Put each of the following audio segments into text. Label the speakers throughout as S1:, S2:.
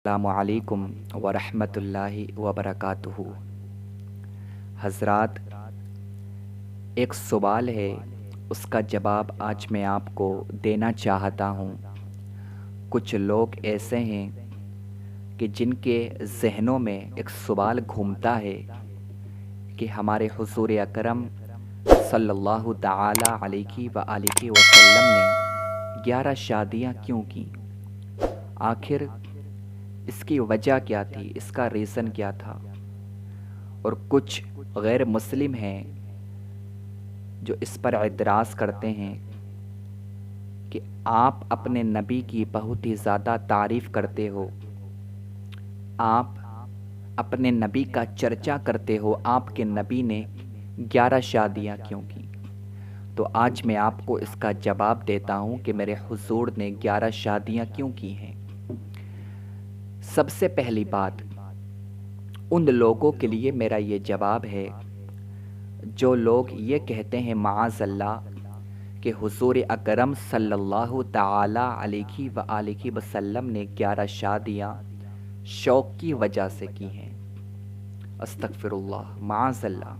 S1: السلام علیکم ورحمۃ اللہ وبرکاتہ۔ حضرات، ایک سوال ہے، اس کا جواب آج میں آپ کو دینا چاہتا ہوں۔ کچھ لوگ ایسے ہیں کہ جن کے ذہنوں میں ایک سوال گھومتا ہے کہ ہمارے حضور اکرم صلی اللہ تعالی علیہ وآلہ وسلم نے 11 شادیاں کیوں کی؟ آخر اس کی وجہ کیا تھی؟ اس کا ریزن کیا تھا؟ اور کچھ غیر مسلم ہیں جو اس پر اعتراض کرتے ہیں کہ آپ اپنے نبی کی بہت ہی زیادہ تعریف کرتے ہو، آپ اپنے نبی کا چرچا کرتے ہو، آپ کے نبی نے 11 شادیاں کیوں کی؟ تو آج میں آپ کو اس کا جواب دیتا ہوں کہ میرے حضور نے 11 شادیاں کیوں کی ہیں۔ سب سے پہلی بات، ان لوگوں کے لیے میرا یہ جواب ہے جو لوگ یہ کہتے ہیں معاذ اللہ کہ حضور اکرم صلی اللہ تعالی علیہ وآلہ وسلم نے 11 شادیاں شوق کی وجہ سے کی ہیں۔ استغفر اللہ، معاذ اللہ۔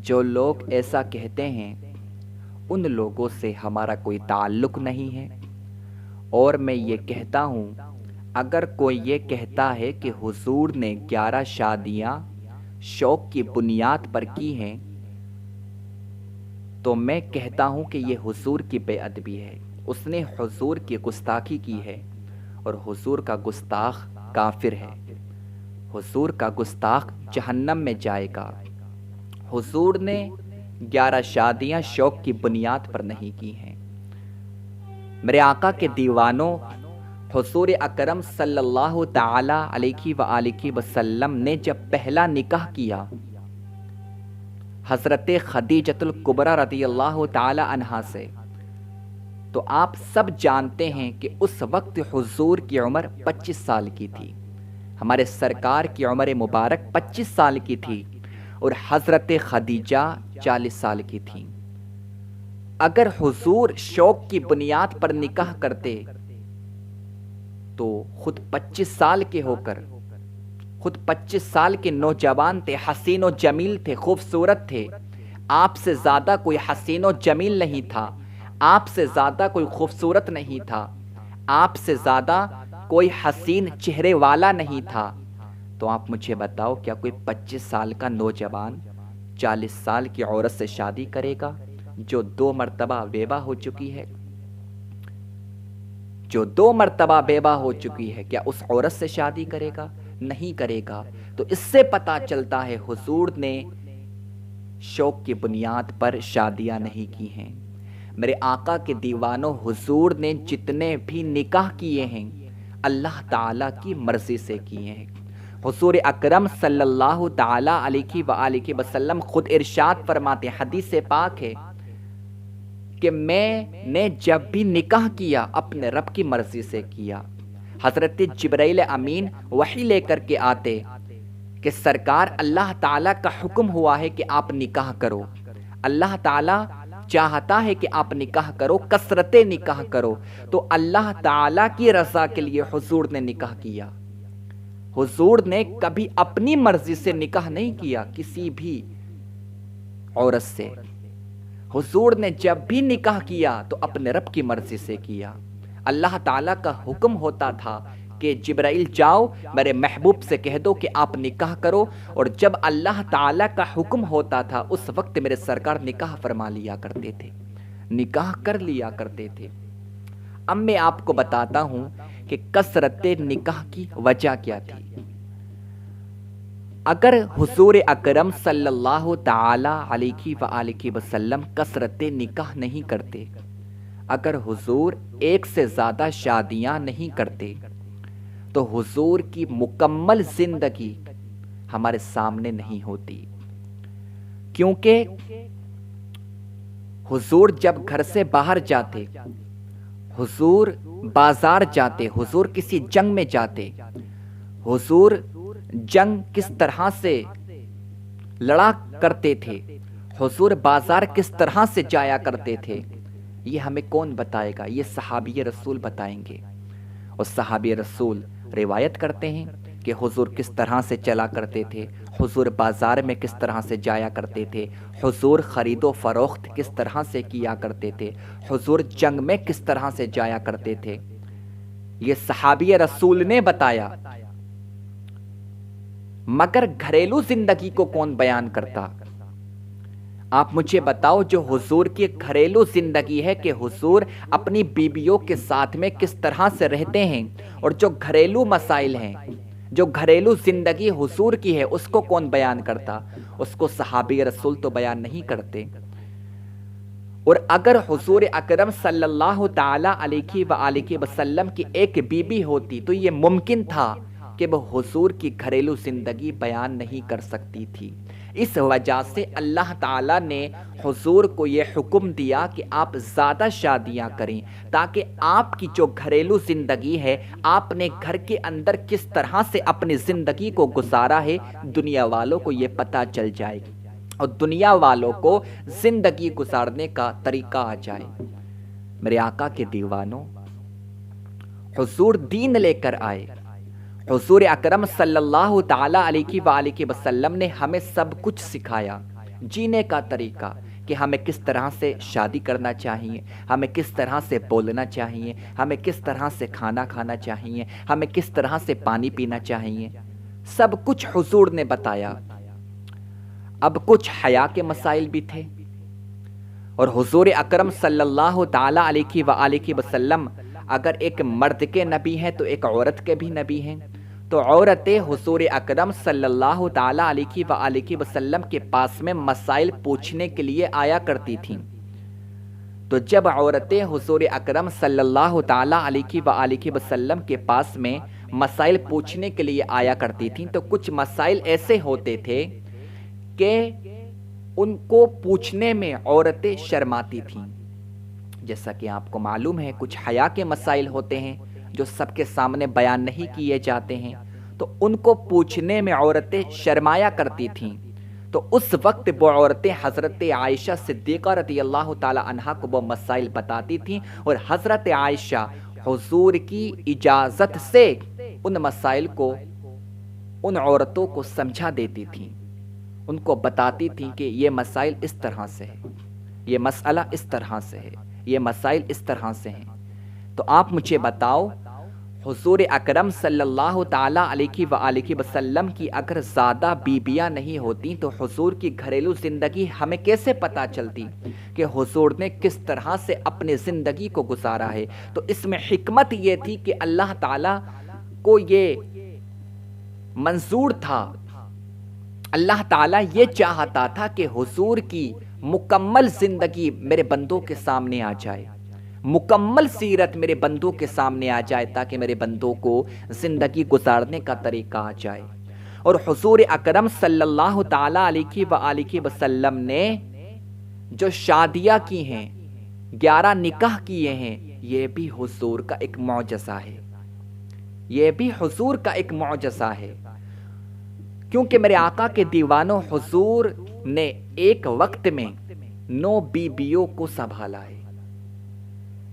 S1: جو لوگ ایسا کہتے ہیں ان لوگوں سے ہمارا کوئی تعلق نہیں ہے، اور میں یہ کہتا ہوں اگر کوئی یہ کہتا ہے کہ حضور نے 11 شادیاں شوق کی بنیاد پر کی ہیں تو میں کہتا ہوں کہ یہ حضور کی بے ادبی ہے، اس نے حضور کی گستاخی کی ہے، اور حضور کا گستاخ کافر ہے، حضور کا گستاخ جہنم میں جائے گا۔ حضور نے 11 شادیاں شوق کی بنیاد پر نہیں کی ہیں۔ میرے آقا کے دیوانوں، حضور اکرم صلی اللہ تعالی علیہ وآلہ وسلم نے جب پہلا نکاح کیا حضرت خدیجۃ الکبریٰ رضی اللہ تعالی عنہا سے، تو آپ سب جانتے ہیں کہ اس وقت حضور کی عمر 25 سال کی تھی، ہمارے سرکار کی عمر مبارک 25 سال کی تھی، اور حضرت خدیجہ 40 سال کی تھی۔ اگر حضور شوق کی بنیاد پر نکاح کرتے تو خود 25 سال کے ہو کر، خود 25 سال کے نوجوان تھے، حسین و جمیل تھے، خوبصورت تھے، آپ سے زیادہ کوئی حسین و جمیل نہیں تھا، آپ سے زیادہ کوئی خوبصورت نہیں تھا، آپ سے زیادہ کوئی حسین چہرے والا نہیں تھا، تو آپ مجھے بتاؤ کیا کوئی 25 سال کا نوجوان 40 سال کی عورت سے شادی کرے گا جو 2 مرتبہ بیوہ ہو چکی ہے؟ جو 2 مرتبہ بیوہ ہو چکی ہے، کیا اس عورت سے شادی کرے گا؟ نہیں کرے گا۔ تو اس سے پتہ چلتا ہے حضور نے شوق کی بنیاد پر شادیاں نہیں کی ہیں۔ میرے آقا کے دیوانوں، حضور نے جتنے بھی نکاح کیے ہیں اللہ تعالیٰ کی مرضی سے کیے ہیں۔ حضور اکرم صلی اللہ تعالی علیہ وآلہ وسلم خود ارشاد فرماتے ہیں، حدیث پاک ہے کہ میں نے جب بھی نکاح کیا اپنے رب کی مرضی سے کیا۔ حضرت جبرائیل امین وحی لے کر کے آتے کہ سرکار اللہ تعالیٰ کا حکم ہوا ہے کہ آپ نکاح کرو، اللہ تعالیٰ چاہتا ہے کہ آپ نکاح کرو، کثرت نکاح کرو، تو اللہ تعالیٰ کی رضا کے لیے حضور نے نکاح کیا۔ حضور نے کبھی اپنی مرضی سے نکاح نہیں کیا کسی بھی عورت سے۔ حضور نے جب بھی نکاح کیا تو اپنے رب کی مرضی سے کیا۔ اللہ تعالیٰ کا حکم ہوتا تھا کہ جبرائیل جاؤ میرے محبوب سے کہہ دو کہ آپ نکاح کرو، اور جب اللہ تعالیٰ کا حکم ہوتا تھا اس وقت میرے سرکار نکاح فرما لیا کرتے تھے، نکاح کر لیا کرتے تھے۔ اب میں آپ کو بتاتا ہوں کہ کثرت نکاح کی وجہ کیا تھی۔ اگر حضور اکرم صلی اللہ تعالی علیہ وآلہ وسلم کثرت نکاح نہیں کرتے، اگر حضور ایک سے زیادہ شادیاں نہیں کرتے تو حضور کی مکمل زندگی ہمارے سامنے نہیں ہوتی، کیونکہ حضور جب گھر سے باہر جاتے، حضور بازار جاتے، حضور کسی جنگ میں جاتے، حضور جنگ کس طرح سے لڑا کرتے تھے، حضور بازار کس طرح سے جایا کرتے تھے، یہ ہمیں کون بتائے گا؟ یہ صحابی رسول بتائیں گے، اور صحابی رسول روایت کرتے ہیں کہ حضور کس طرح سے چلا کرتے تھے، حضور بازار میں کس طرح سے جایا کرتے تھے، حضور خرید و فروخت کس طرح سے کیا کرتے تھے، حضور جنگ میں کس طرح سے جایا کرتے تھے۔ یہ صحابی رسول نے بتایا، مگر گھریلو زندگی کو کون بیان کرتا؟ آپ مجھے بتاؤ، جو حضور کی گھریلو زندگی ہے کہ حضور اپنی بیویوں کے ساتھ میں کس طرح سے رہتے ہیں، اور جو گھریلو مسائل ہیں، جو گھریلو زندگی حضور کی ہے، اس کو کون بیان کرتا؟ اس کو صحابی رسول تو بیان نہیں کرتے۔ اور اگر حضور اکرم صلی اللہ تعالی علیہ وآلہ وسلم کی ایک بیوی ہوتی تو یہ ممکن تھا کہ وہ حضور کی گھریلو زندگی بیان نہیں کر سکتی تھی۔ اس وجہ سے اللہ تعالیٰ نے حضور کو یہ حکم دیا کہ آپ زیادہ شادیاں کریں، تاکہ آپ کی جو گھریلو زندگی ہے، آپ نے گھر کے اندر کس طرح سے اپنی زندگی کو گزارا ہے، دنیا والوں کو یہ پتہ چل جائے اور دنیا والوں کو زندگی گزارنے کا طریقہ آ جائے۔ میرے آقا کے دیوانوں، حضور دین لے کر آئے۔ حضور اکرم صلی اللہ تعالی علیہ وآلہ وسلم نے ہمیں سب کچھ سکھایا، جینے کا طریقہ، کہ ہمیں کس طرح سے شادی کرنا چاہیے، ہمیں کس طرح سے بولنا چاہیے، ہمیں کس طرح سے کھانا کھانا چاہیے، ہمیں کس طرح سے پانی پینا چاہیے، سب کچھ حضور نے بتایا۔ اب کچھ حیا کے مسائل بھی تھے، اور حضور اکرم صلی اللہ تعالی علیہ وآلہ وسلم اگر ایک مرد کے نبی ہیں تو ایک عورت کے بھی نبی ہیں، تو عورتیں حضور اکرم صلی اللہ تعالی علیہ وآلہ وسلم کے پاس میں مسائل پوچھنے کے لیے آیا کرتی تھیں۔ تو جب عورتیں حضور اکرم صلی اللہ تعالی علیہ وآلہ وسلم کے پاس میں مسائل پوچھنے کے لیے آیا کرتی تھیں، تو کچھ مسائل ایسے ہوتے تھے کہ ان کو پوچھنے میں عورتیں شرماتی تھیں۔ جیسا کہ آپ کو معلوم ہے، کچھ حیا کے مسائل ہوتے ہیں جو سب کے سامنے بیان نہیں کیے جاتے ہیں، تو ان کو پوچھنے میں عورتیں شرمایا کرتی تھیں۔ تو اس وقت وہ عورتیں حضرت عائشہ صدیقہ رضی اللہ تعالی عنہا کو وہ مسائل بتاتی تھیں، اور حضرت عائشہ حضور کی اجازت سے ان مسائل کو ان عورتوں کو سمجھا دیتی تھیں، ان کو بتاتی تھیں کہ یہ مسائل اس طرح سے ہے، یہ مسئلہ اس طرح سے ہے، یہ مسائل اس طرح سے ہیں۔ تو آپ مجھے بتاؤ، حضور اکرم صلی اللہ تعالی علیہ وآلہ وسلم کی اگر زیادہ بیویاں نہیں ہوتی تو حضور کی گھریلو زندگی ہمیں کیسے پتہ چلتی کہ حضور نے کس طرح سے اپنی زندگی کو گزارا ہے؟ تو اس میں حکمت یہ تھی کہ اللہ تعالیٰ کو یہ منظور تھا، اللہ تعالیٰ یہ چاہتا تھا کہ حضور کی مکمل زندگی میرے بندوں کے سامنے آ جائے، مکمل سیرت میرے بندوں کے سامنے آ جائے، تاکہ میرے بندوں کو زندگی گزارنے کا طریقہ آ جائے۔ اور حضور اکرم صلی اللہ تعالی علیہ وآلہ وسلم نے جو شادیاں کی ہیں، 11 نکاح کیے ہیں، یہ بھی حضور کا ایک معجزہ ہے، یہ بھی حضور کا ایک معجزہ ہے۔ کیونکہ میرے آقا کے دیوانوں، حضور نے ایک وقت میں 9 بیویوں کو سنبھالا ہے۔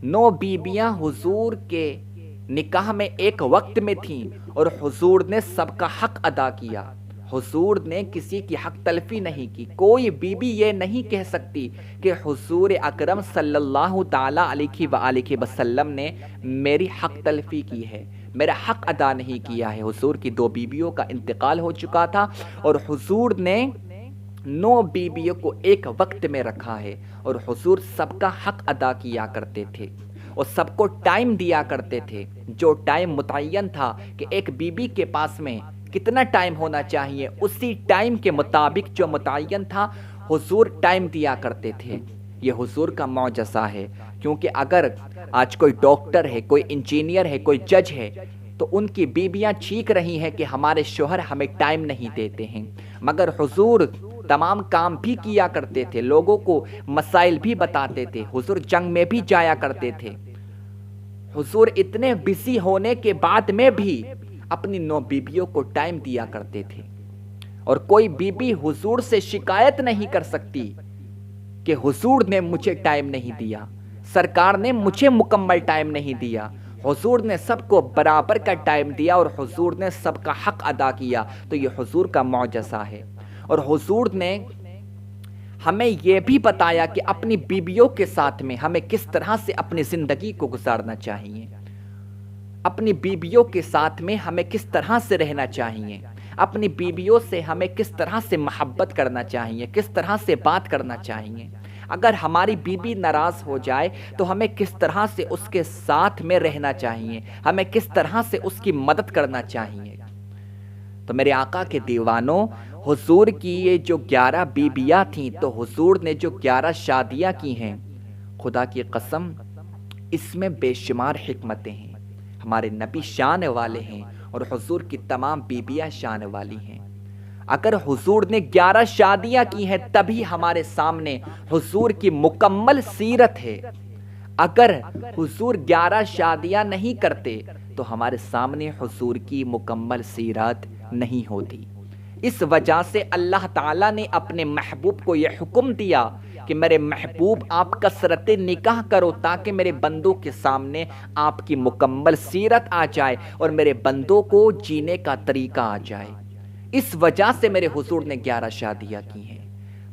S1: 9 بیویاں حضور کے نکاح میں ایک وقت میں تھیں، اور حضور نے سب کا حق ادا کیا، حضور نے کسی کی حق تلفی نہیں کی۔ کوئی بیوی یہ نہیں کہہ سکتی کہ حضور اکرم صلی اللہ تعالی علیہ وآلہ وسلم نے میری حق تلفی کی ہے، میرا حق ادا نہیں کیا ہے۔ حضور کی 2 بیویوں کا انتقال ہو چکا تھا، اور حضور نے 9 بیویوں کو ایک وقت میں رکھا ہے، اور حضور سب کا حق ادا کیا کرتے تھے، اور سب کو ٹائم دیا کرتے تھے۔ جو ٹائم متعین تھا کہ ایک بیوی کے پاس میں کتنا ٹائم ہونا چاہیے، اسی ٹائم کے مطابق جو متعین تھا حضور ٹائم دیا کرتے تھے۔ یہ حضور کا معجزہ ہے، کیونکہ اگر آج کوئی ڈاکٹر ہے، کوئی انجینئر ہے، کوئی جج ہے، تو ان کی بیویاں چیخ رہی ہیں کہ ہمارے شوہر ہمیں ٹائم نہیں دیتے ہیں، مگر حضور تمام کام بھی کیا کرتے تھے، لوگوں کو مسائل بھی بتاتے تھے، حضور جنگ میں بھی جایا کرتے تھے۔ حضور اتنے بزی ہونے کے بعد میں بھی اپنی 9 بیویوں کو ٹائم دیا کرتے تھے، اور کوئی بیوی حضور سے شکایت نہیں کر سکتی کہ حضور نے مجھے ٹائم نہیں دیا، سرکار نے مجھے مکمل ٹائم نہیں دیا۔ حضور نے سب کو برابر کا ٹائم دیا اور حضور نے سب کا حق ادا کیا، تو یہ حضور کا معجزہ ہے۔ اور حضور نے ہمیں یہ بھی بتایا کہ اپنی بیویوں کے ساتھ میں ہمیں کس طرح سے اپنی زندگی کو گزارنا چاہیے، اپنی بیویوں کے ساتھ میں ہمیں کس طرح سے رہنا چاہیے، اپنی بیویوں سے ہمیں کس طرح سے محبت کرنا چاہیے، کس طرح سے بات کرنا چاہیے۔ اگر ہماری بیوی ناراض ہو جائے تو ہمیں کس طرح سے اس کے ساتھ میں رہنا چاہیے، ہمیں کس طرح سے اس کی مدد کرنا چاہیے۔ تو میرے آقا کے دیوانوں، حضور کی یہ جو 11 بیویاں تھیں، تو حضور نے جو 11 شادیاں کی ہیں، خدا کی قسم اس میں بے شمار حکمتیں ہیں۔ ہمارے نبی شان والے ہیں اور حضور کی تمام بیویاں شان والی ہیں۔ اگر حضور نے 11 شادیاں کی ہیں تبھی ہمارے سامنے حضور کی مکمل سیرت ہے۔ اگر حضور 11 شادیاں نہیں کرتے تو ہمارے سامنے حضور کی مکمل سیرت نہیں ہوتی۔ اس وجہ سے اللہ تعالیٰ نے اپنے محبوب کو یہ حکم دیا کہ میرے محبوب آپ کثرت نکاح کرو تاکہ میرے بندوں کے سامنے آپ کی مکمل سیرت آ جائے اور میرے بندوں کو جینے کا طریقہ آ جائے۔ اس وجہ سے میرے حضور نے 11 شادیاں کی ہیں۔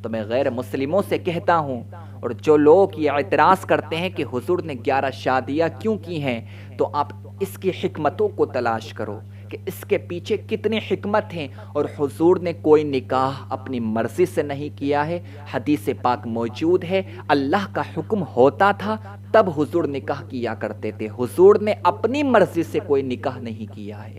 S1: تو میں غیر مسلموں سے کہتا ہوں، اور جو لوگ یہ اعتراض کرتے ہیں کہ حضور نے 11 شادیاں کیوں کی ہیں، تو آپ اس کی حکمتوں کو تلاش کرو کہ اس کے پیچھے کتنی حکمت ہیں۔ اور حضور نے کوئی نکاح اپنی مرضی سے نہیں کیا ہے، حدیث پاک موجود ہے، اللہ کا حکم ہوتا تھا تب حضور نکاح کیا کرتے تھے۔ حضور نے اپنی مرضی سے کوئی نکاح نہیں کیا ہے۔